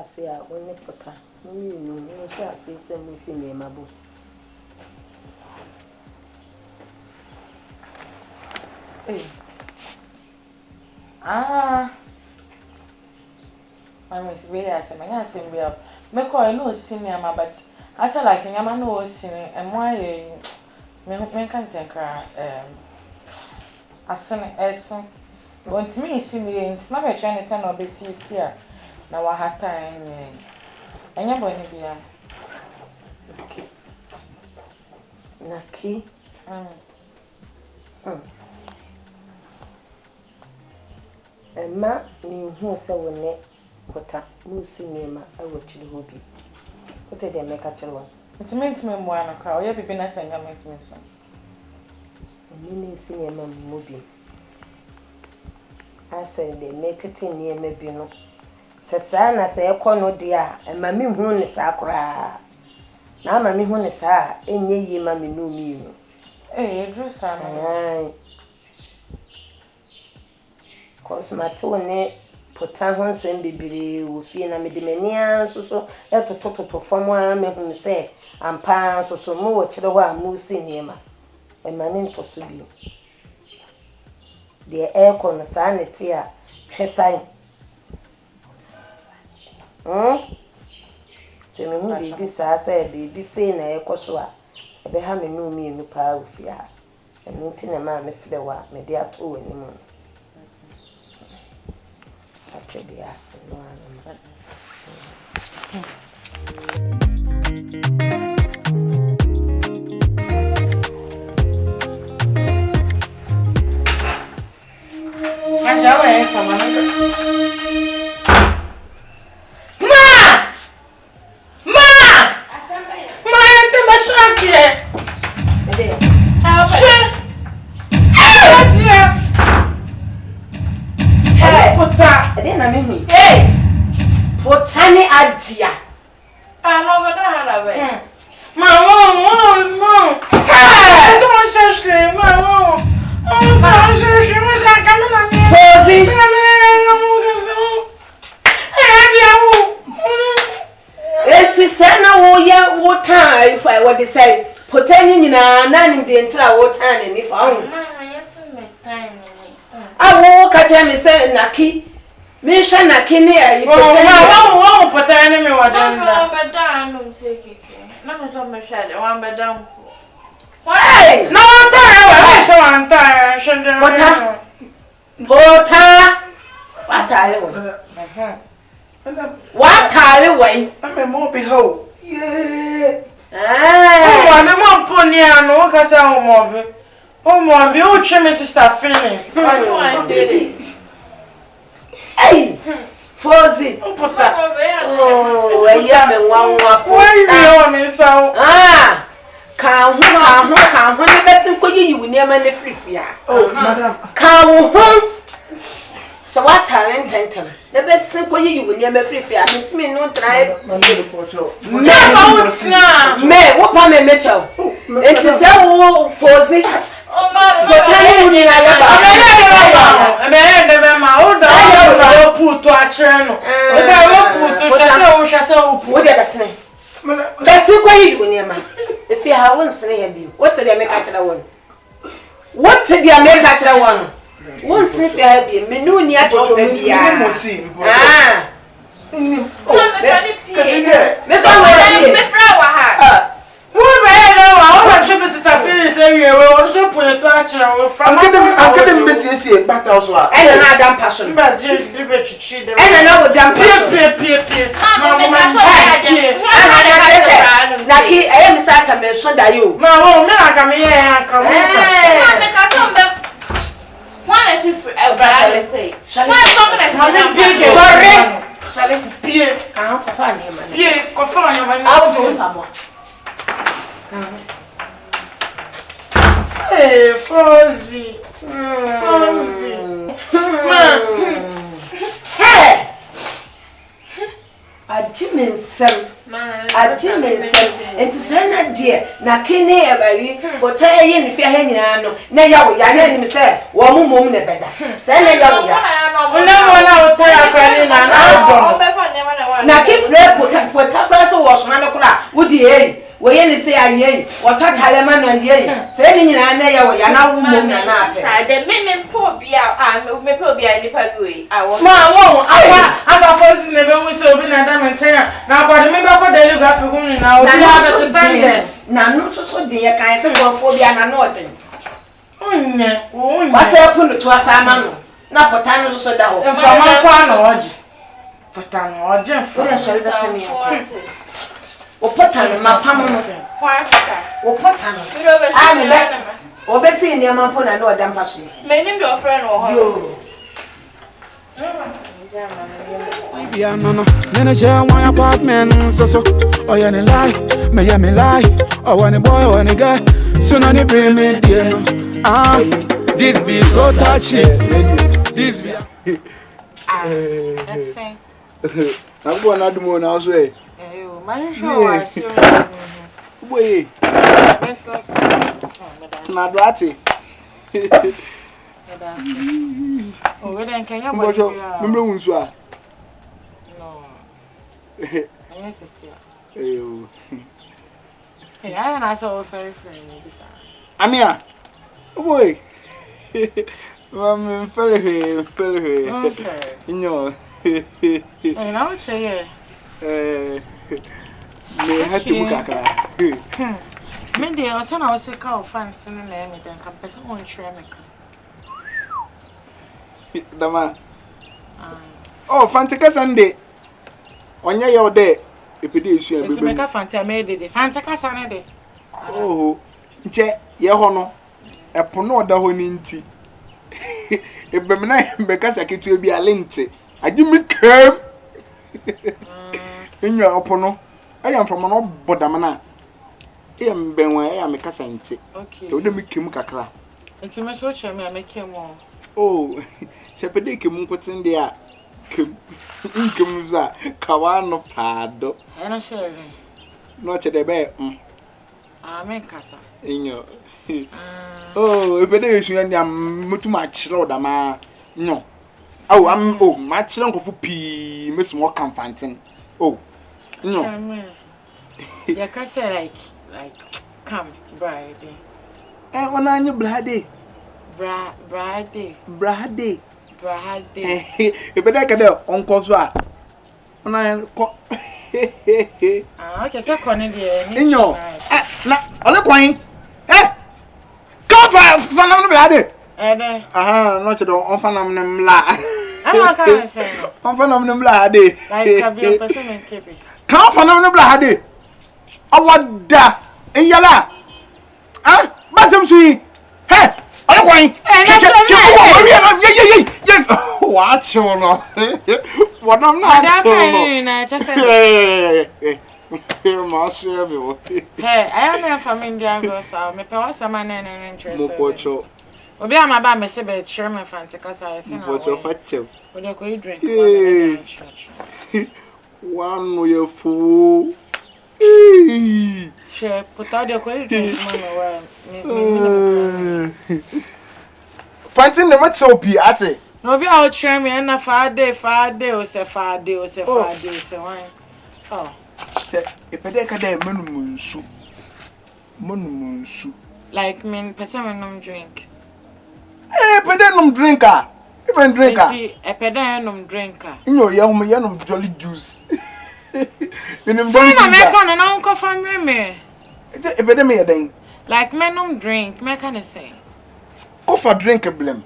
I say, when you put her, you shall say, send me see me, my book. I miss where I say, my same way up. Make I know senior, but I said, like, I'm a no senior, and why men can't say, I send as want me senior, it's not a Chinese and obvious here. Now I have time, and you're going to be a Naki. And ma, me who say when it POTA, Moosey Nema, I will chill hobby. What did they make a chill? It means me more than a crowd. You'll be nice and you'll make me so. And you need senior mamma movie. I said they made it in near maybe no. Sasana say a corner dear, and mammy who is sacra. Now, mammy who is her, and ye mammy knew me. Eh, Drew, son. Cause my tone POTA once and baby will feel a medimania, so let to toto to form one, make him say, and pants so more chihuahua moosey near and my name to Subi. The air con sanity, Chesine. Se me hu bibi sa say bibi say na ekoswa e be ha me no mi enu pa ofia enu ti na ma me fle wa me de ato ani mu ate dia no ana HAJIA é família. Hey, POTA ni HAJIA. Ah, não vai dar nada, velho. Mamão. Ah, não achei, mamão. Não achei, mas a câmera minha. Fauzy. Eti sana wo ya wo tan if I what say POTA ni nyina na ni de ntra wo tan ni fa ho. Mama, yes me tan ni. Awo ka che me say Naki. Me sha Naki ni ayi POTA. Mama, POTA ni me wadan da. Mama, bedan no say keke. Na me so me hwade, wan bedan ko. Hey! No, I so wan tan, POTA. What are we? I'm a mobile hoe. Yeah. Oh, I'm a pony and no casa mobile. Oh, mom, you trim sister feelings. Hey, Fauzy. Oh, POTA. Oh, I am a one. Where you so? Ah, can't the best thing you will never let free. Oh, madam. Can't. So what talent enter? The best thing you will never free. I mean, to me, no try. Me, what Pammy Mitchell? It is so Fauzy. Oh, my if you have one slave, what's the make at the one? What's the make at the one? Once if you have been, me no near to baby. Ah, I'm getting busy but also and another passion. But and another damn Naki, I am Sasa mentioned that you. My home, I come here and come. Why I see free. I say. Sorry. Pierre, can't find him. Pierre, confirm your money. I'll do it. Hey, Fauzy. Fauzy. Hey! A Jimmy self. A Jimmy self. And to send a dear. Now, can you ever but I ain't if you're hanging on. Now, you are letting me say, one moment better. Send a young now, keep there, put up was Manocra. Would ye? We only say a yea, or Tataman a yea. Sending in an area, you are now woman. The men poor be out. I'm may probably a lipabuy. I was I got first never was so been a diamond chair. Now, but remember what they look after women now. Yes. Now, not so dear, can I say one for the anointing? What's happened to us, Amano? Not for time so down. And from my quan or for time or Jeff, for or put on my pamma. Or put on. I'm a better. Or be seeing your mom put a no damn passion. May name your friend or you. Yeah, no. Then I share my apartment, so. Oh, yeah, me lie. Oh, when a boy, when a guy, soon on the bring me, dear. This be so touchy. This be. Let's say. I'm going out the moon house way. My show, I see. Wait. Not ratty. Oh, we don't can you remember when you are? No. Yes, hey, I don't know very friendly. Amia. Oh boy. I'm very. Okay. No. And I would say, me had to book Mindy, I was sick of fancy and anything. Come, person won't share me. Dama. Oh, Fantica Sunday. On your day, if it is you, make a fancy, I made it. Fantica Sunday. Oh, che, your honor. A pono da honinti. If Bemina because I could be a linty. I give me curb in your opono. I am from an old bodamana. I am Benway, I am a cassanti. Okay, so let me kim cacla. it's a message I make him more. Oh, Sepedic Muncotin there. Incomes Kawano Pado. And I share Not at the bear. I make casa. In your. Oh, if it is you and I'm too much, Lord, no. Oh, I'm much longer for P. Miss Morcam Fantin. Oh, no. Yeah, can say like, come, bride. And when I knew Brady. Brady. If I get there, Uncle Swat. When I okay, so Cornelia. in your. On the coin. Eh? Come for Brady. Not at all on Fanam La. I can't say. On Fanam Blade. Like, I'll be a person and keep it. Come for no Blade. I want that in Yala. Ah, but some sweet. Hey, I'm going. Watch you know. What I'm not doing. Hey, I am not from India. So, my parents are my name and interest. Obi ama ba me se be chairman fantica say say na what your fatcher. We dey go drink one no you fool. She put out the go drink mama Fantin the much so pi ate. No be out chairman na Friday o say why. Oh. If I take a day monumunsu. Like me person no drink. Eh, pedal drinker. Even drinker. See, a pedal drinker. You know, young jolly juice. In the morning, I'm not going to find me. It's a pedal then. Like men drink, me can say. Go for drink a blame.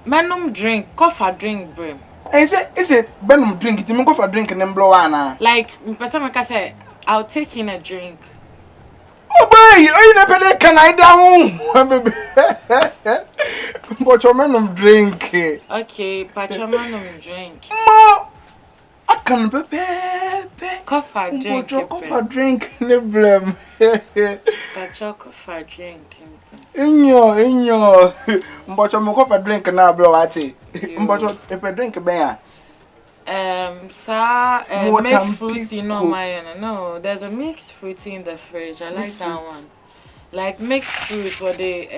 Men drink, coffee drink brim. Is it Benum drink it? You go for drink and then blow Anna. Like, person can say, I'll take in a drink. Oh, boy, you never can I down. But your man drink. Okay, pachamanum drink. Ma, I can pepe. Coffee drink. Coffee drink, no blame. Pacha coffee drink. Inyo. But your coffee drink now, bro. But if a drink, bear. Mixed fruity, no, there's a mixed fruity in the fridge. I like that one. Like mixed fruit, where they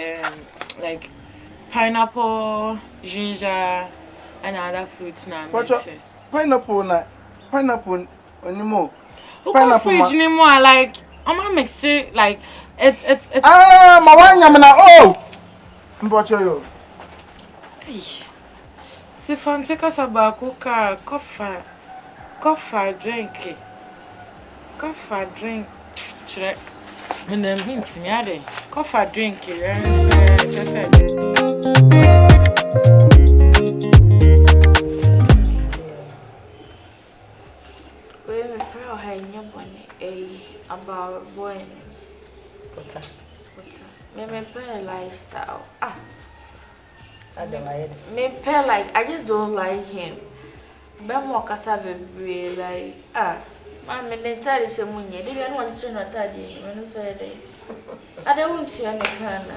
like pineapple, ginger, and other fruits now. Pineapple anymore. Pineapple anymore. Like I'm gonna mix it. Like it's. Ah, my one yamana. Oh, but yo. Tifan take us about coffee drink. Coffee drink. Check. Me dem hint me ade. Coffee drink. Just We me friend her nyabone about boy. POTA. Me play lifestyle. Otherwise, Me pair like I just don't like him. But more cassava like Mamma mentally shemunye. Did you want to know that when you say I don't want to any kind.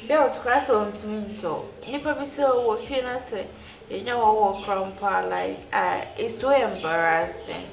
Bill crash on to me so. You probably say what you say. You know what crumpa like it's so embarrassing.